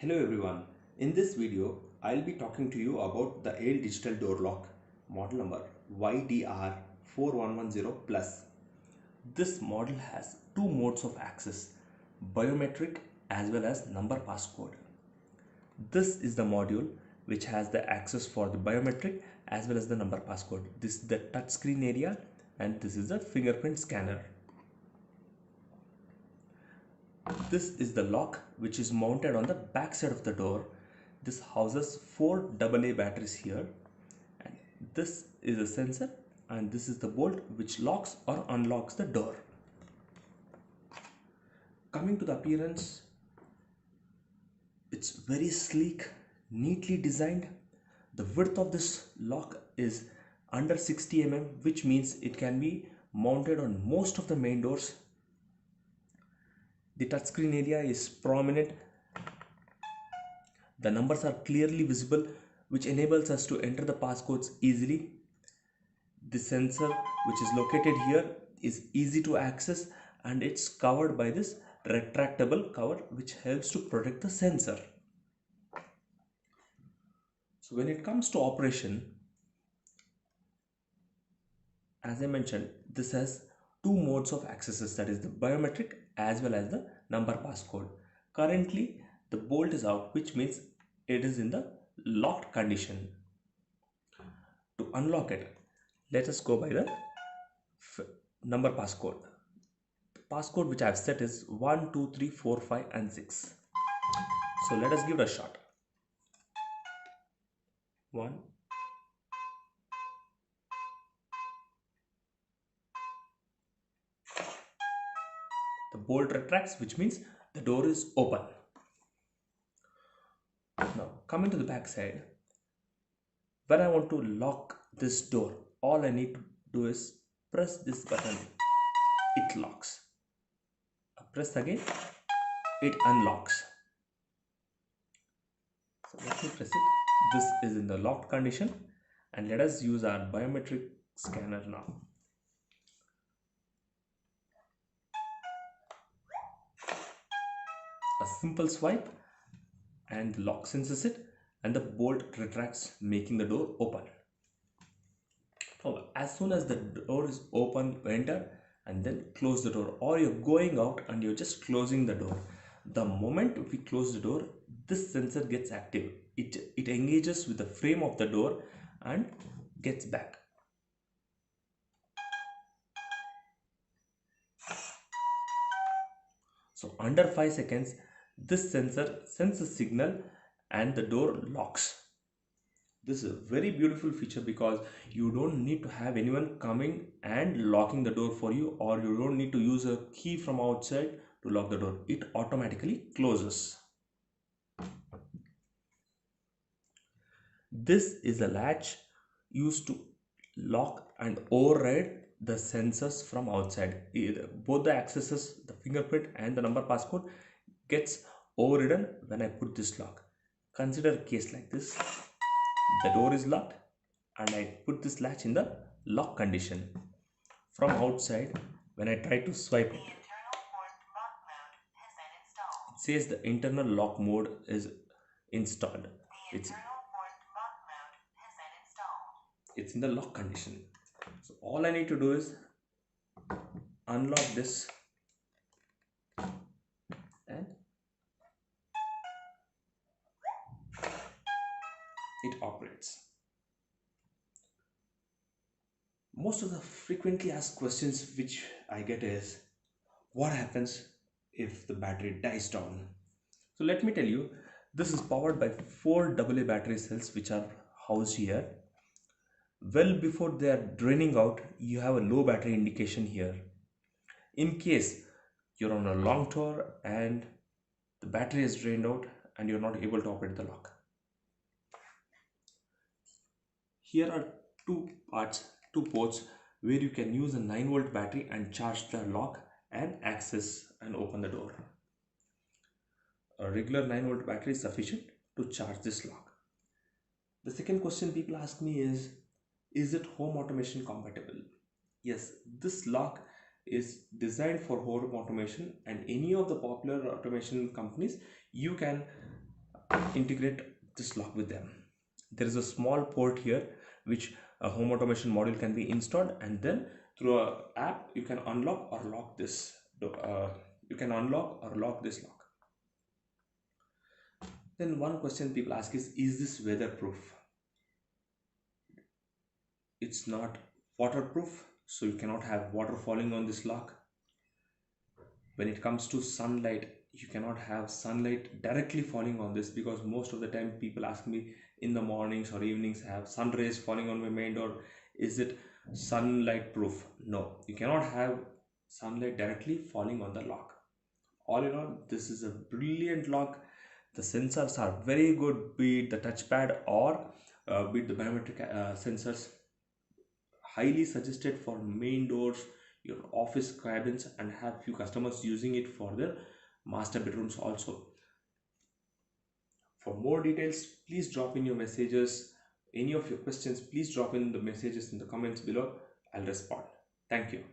Hello everyone. In this video, I'll be talking to you about the Yale digital door lock model number YDR 4110 Plus. This model has two modes of access, biometric as well as number passcode. This is the module which has the access for the biometric as well as the number passcode. This is the touchscreen area and this is the fingerprint scanner. This is the lock which is mounted on the back side of the door. This houses 4 AA batteries here, and this is a sensor, and this is the bolt which locks or unlocks the door. Coming to the appearance, it's very sleek, neatly designed. The width of this lock is under 60 mm, which means it can be mounted on most of the main doors. The touchscreen area is prominent. The numbers are clearly visible, which enables us to enter the passcodes easily. The sensor, which is located here, is easy to access and it's covered by this retractable cover which helps to protect the sensor. So when it comes to operation, as I mentioned, this has two modes of accesses, that is the biometric as well as the number passcode. Currently the bolt is out, which means it is in the locked condition. To unlock it, let us go by the number passcode. The passcode which I have set is 1 2 3 4 5 and 6. So let us give it a shot. 1 The bolt retracts, which means the door is open. Now coming to the back side, when I want to lock this door, all I need to do is press this button. It locks. I press again, it unlocks. So let me press it. This is in the locked condition, and let us use our biometric scanner now. A simple swipe and the lock senses it and the bolt retracts, making the door open. As soon as the door is open, enter and then close the door, or you're going out and you're just closing the door. The moment we close the door, this sensor gets active. It engages with the frame of the door and gets back. So under 5 seconds, this sensor sends a signal and the door locks. This is a very beautiful feature because you don't need to have anyone coming and locking the door for you, or you don't need to use a key from outside to lock the door. It automatically closes. This is a latch used to lock and override the sensors from outside. Both the accesses, the fingerprint and the number passcode, gets overridden when I put this lock. Consider a case like this. The door is locked and I put this latch in the lock condition. From outside, when I try to swipe it, it says the internal lock mode is installed. It's in the lock condition. So all I need to do is unlock this and it operates. Most of the frequently asked questions which I get is, what happens if the battery dies down? So let me tell you, this is powered by 4 AA battery cells which are housed here. Well before they are draining out, you have a low battery indication here. In case you're on a long tour and the battery is drained out and you're not able to operate the lock. Here are two ports where you can use a 9-volt battery and charge the lock and access and open the door. A regular 9-volt battery is sufficient to charge this lock. The second question people ask me is it home automation compatible? Yes, this lock is designed for home automation, and any of the popular automation companies, you can integrate this lock with them. There is a small port here which a home automation module can be installed, and then through a app you can unlock or lock this lock. Then one question people ask is this weatherproof? It's not waterproof, so you cannot have water falling on this lock. When it comes to sunlight, you cannot have sunlight directly falling on this, because most of the time people ask me in the mornings or evenings, have sun rays falling on my main door, is it sunlight proof? No, you cannot have sunlight directly falling on the lock. All in all, this is a brilliant lock. The sensors are very good, be it the touchpad or be it the biometric sensors. Highly suggested for main doors, your office cabins, and have few customers using it for their master bedrooms also. For more details, please drop in your messages. Any of your questions, please drop in the messages in the comments below. I'll respond. Thank you.